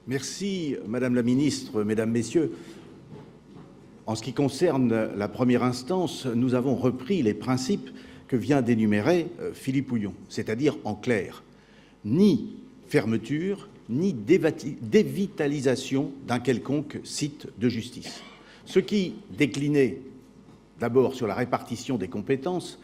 Merci, Madame la Ministre, Mesdames, Messieurs. En ce qui concerne la première instance, nous avons repris les principes que vient d'énumérer Philippe Houillon, c'est-à-dire en clair, ni fermeture, ni dévitalisation d'un quelconque site de justice. Ce qui, décliné d'abord sur la répartition des compétences,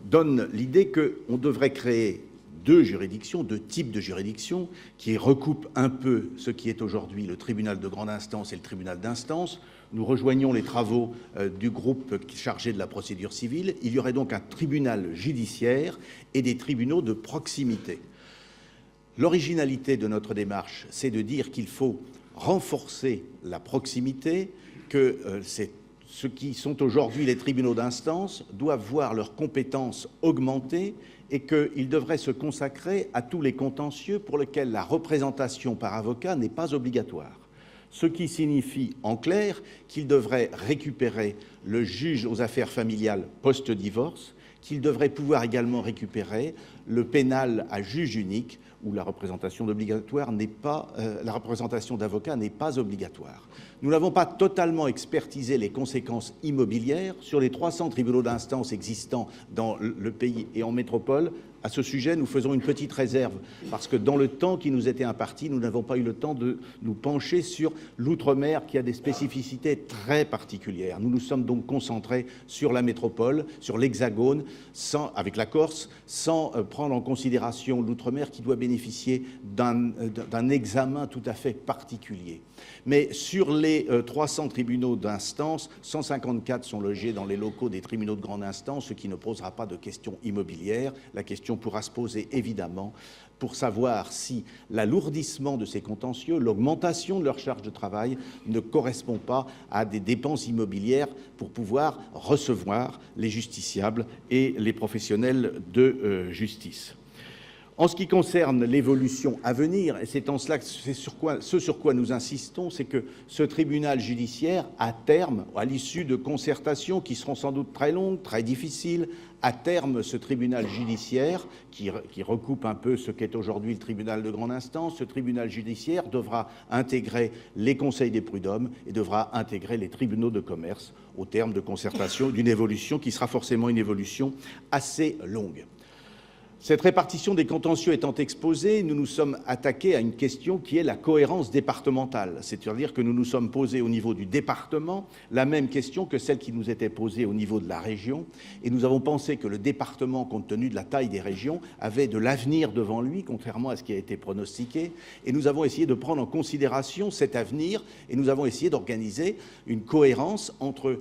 donne l'idée qu'on devrait créer deux juridictions, deux types de juridictions qui recoupent un peu ce qui est aujourd'hui le tribunal de grande instance et le tribunal d'instance. Nous rejoignons les travaux du groupe chargé de la procédure civile. Il y aurait donc un tribunal judiciaire et des tribunaux de proximité. L'originalité de notre démarche, c'est de dire qu'il faut renforcer la proximité, que ceux qui sont aujourd'hui les tribunaux d'instance doivent voir leurs compétences augmenter et qu'ils devraient se consacrer à tous les contentieux pour lesquels la représentation par avocat n'est pas obligatoire. Ce qui signifie en clair qu'ils devraient récupérer le juge aux affaires familiales post-divorce, qu'ils devraient pouvoir également récupérer le pénal à juge unique, où la représentation d'avocat n'est pas obligatoire. Nous n'avons pas totalement expertisé les conséquences immobilières sur les 300 tribunaux d'instance existants dans le pays et en métropole. À ce sujet, nous faisons une petite réserve, parce que dans le temps qui nous était imparti, nous n'avons pas eu le temps de nous pencher sur l'outre-mer qui a des spécificités très particulières. Nous nous sommes donc concentrés sur la métropole, sur l'Hexagone, avec la Corse, sans prendre en considération l'outre-mer qui doit bénéficier d'un examen tout à fait particulier. Mais sur les 300 tribunaux d'instance, 154 sont logés dans les locaux des tribunaux de grande instance, ce qui ne posera pas de questions immobilières. La question pourra se poser évidemment pour savoir si l'alourdissement de ces contentieux, l'augmentation de leur charge de travail ne correspond pas à des dépenses immobilières pour pouvoir recevoir les justiciables et les professionnels de justice. En ce qui concerne l'évolution à venir, et c'est en cela que ce sur quoi nous insistons, c'est que ce tribunal judiciaire, à terme, à l'issue de concertations qui seront sans doute très longues, très difficiles, à terme, ce tribunal judiciaire, qui recoupe un peu ce qu'est aujourd'hui le tribunal de grande instance, ce tribunal judiciaire devra intégrer les conseils des prud'hommes et devra intégrer les tribunaux de commerce au terme de concertation, d'une évolution qui sera forcément une évolution assez longue. Cette répartition des contentieux étant exposée, nous nous sommes attaqués à une question qui est la cohérence départementale. C'est-à-dire que nous nous sommes posés au niveau du département la même question que celle qui nous était posée au niveau de la région. Et nous avons pensé que le département, compte tenu de la taille des régions, avait de l'avenir devant lui, contrairement à ce qui a été pronostiqué. Et nous avons essayé de prendre en considération cet avenir et nous avons essayé d'organiser une cohérence entre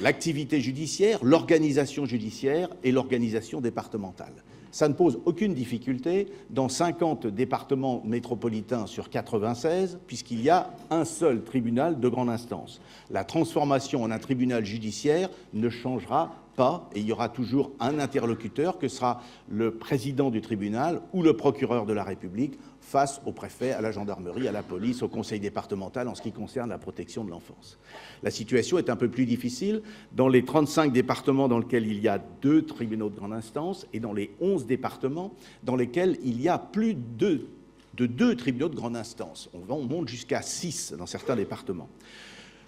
l'activité judiciaire, l'organisation judiciaire et l'organisation départementale. Ça ne pose aucune difficulté dans 50 départements métropolitains sur 96, puisqu'il y a un seul tribunal de grande instance. La transformation en un tribunal judiciaire ne changera pas, et il y aura toujours un interlocuteur que sera le président du tribunal ou le procureur de la République face au préfet, à la gendarmerie, à la police, au conseil départemental en ce qui concerne la protection de l'enfance. La situation est un peu plus difficile dans les 35 départements dans lesquels il y a 2 tribunaux de grande instance et dans les 11 départements dans lesquels il y a plus de 2 tribunaux de grande instance. On monte jusqu'à 6 dans certains départements.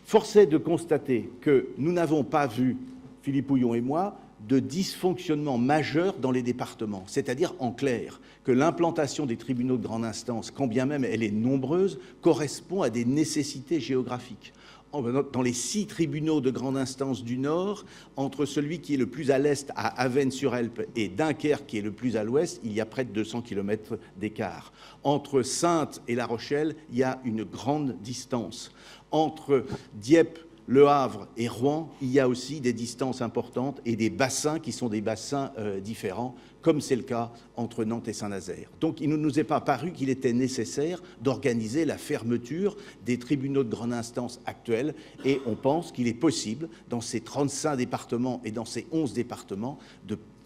Force est de constater que nous n'avons pas vu, Philippe Houillon et moi, de dysfonctionnement majeur dans les départements. C'est-à-dire, en clair, que l'implantation des tribunaux de grande instance, quand bien même elle est nombreuse, correspond à des nécessités géographiques. Dans les 6 tribunaux de grande instance du Nord, entre celui qui est le plus à l'est, à Avesnes-sur-Helpe, et Dunkerque, qui est le plus à l'ouest, il y a près de 200 km d'écart. Entre Saintes et La Rochelle, il y a une grande distance. Entre Dieppe, Le Havre et Rouen, il y a aussi des distances importantes et des bassins qui sont des bassins différents, comme c'est le cas entre Nantes et Saint-Nazaire. Donc il ne nous est pas paru qu'il était nécessaire d'organiser la fermeture des tribunaux de grande instance actuels, et on pense qu'il est possible, dans ces 35 départements et dans ces 11 départements,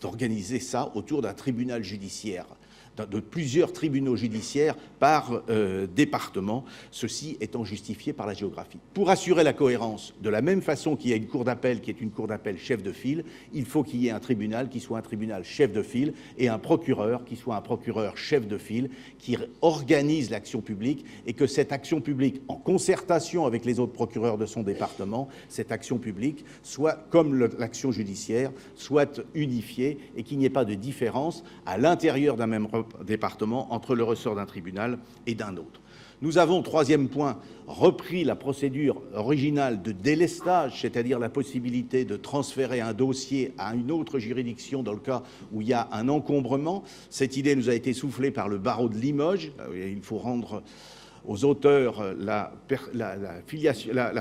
d'organiser ça autour d'un tribunal judiciaire de plusieurs tribunaux judiciaires par département, ceci étant justifié par la géographie. Pour assurer la cohérence, de la même façon qu'il y a une cour d'appel qui est une cour d'appel chef de file, il faut qu'il y ait un tribunal qui soit un tribunal chef de file et un procureur qui soit un procureur chef de file qui organise l'action publique et que cette action publique, en concertation avec les autres procureurs de son département, cette action publique soit, comme l'action judiciaire, soit unifiée et qu'il n'y ait pas de différence à l'intérieur d'un même département entre le ressort d'un tribunal et d'un autre. Nous avons, troisième point, repris la procédure originale de délestage, c'est-à-dire la possibilité de transférer un dossier à une autre juridiction dans le cas où il y a un encombrement. Cette idée nous a été soufflée par le barreau de Limoges. Il faut rendre aux auteurs la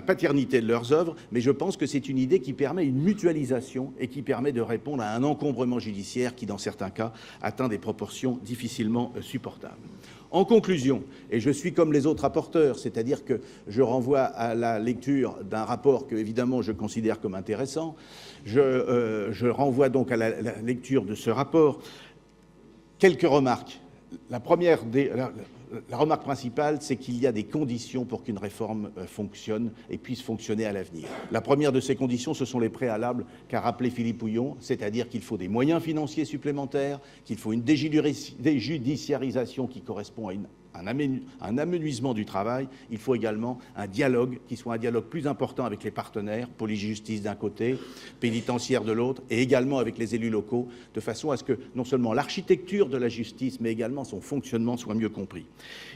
paternité de leurs œuvres, mais je pense que c'est une idée qui permet une mutualisation et qui permet de répondre à un encombrement judiciaire qui, dans certains cas, atteint des proportions difficilement supportables. En conclusion, et je suis comme les autres rapporteurs, c'est-à-dire que je renvoie à la lecture d'un rapport que, évidemment, je considère comme intéressant, je renvoie donc à la lecture de ce rapport. Quelques remarques. La remarque principale, c'est qu'il y a des conditions pour qu'une réforme fonctionne et puisse fonctionner à l'avenir. La première de ces conditions, ce sont les préalables qu'a rappelé Philippe Houillon, c'est-à-dire qu'il faut des moyens financiers supplémentaires, qu'il faut une déjudiciarisation qui correspond à un amenuisement du travail. Il faut également un dialogue qui soit un dialogue plus important avec les partenaires, police-justice d'un côté, pénitentiaire de l'autre, et également avec les élus locaux, de façon à ce que non seulement l'architecture de la justice, mais également son fonctionnement soit mieux compris.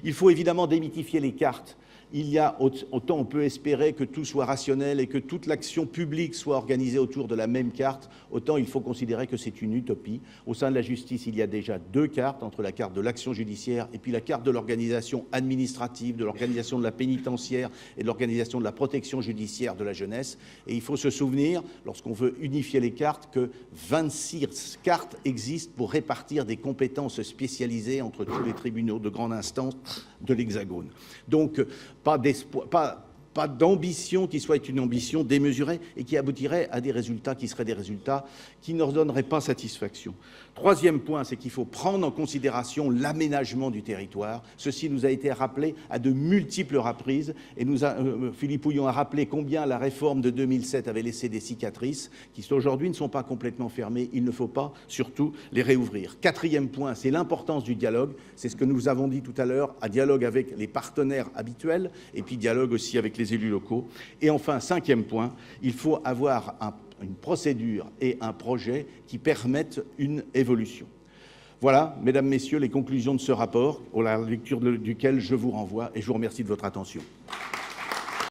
Il faut évidemment démythifier les cartes. Il y a, autant on peut espérer que tout soit rationnel et que toute l'action publique soit organisée autour de la même carte, autant il faut considérer que c'est une utopie. Au sein de la justice, il y a déjà deux cartes, entre la carte de l'action judiciaire et puis la carte de l'organisation administrative, de l'organisation de la pénitentiaire et de l'organisation de la protection judiciaire de la jeunesse. Et il faut se souvenir, lorsqu'on veut unifier les cartes, que 26 cartes existent pour répartir des compétences spécialisées entre tous les tribunaux de grande instance de l'Hexagone. Donc, pas d'ambition qui soit une ambition démesurée et qui aboutirait à des résultats qui seraient des résultats qui ne leur donneraient pas satisfaction. Troisième point, c'est qu'il faut prendre en considération l'aménagement du territoire. Ceci nous a été rappelé à de multiples reprises et Philippe Houillon a rappelé combien la réforme de 2007 avait laissé des cicatrices qui aujourd'hui ne sont pas complètement fermées. Il ne faut pas surtout les réouvrir. Quatrième point, c'est l'importance du dialogue. C'est ce que nous avons dit tout à l'heure, un dialogue avec les partenaires habituels et puis dialogue aussi avec les élus locaux. Et enfin, cinquième point, il faut avoir une procédure et un projet qui permettent une évolution. Voilà, mesdames, messieurs, les conclusions de ce rapport, à la lecture duquel je vous renvoie et je vous remercie de votre attention.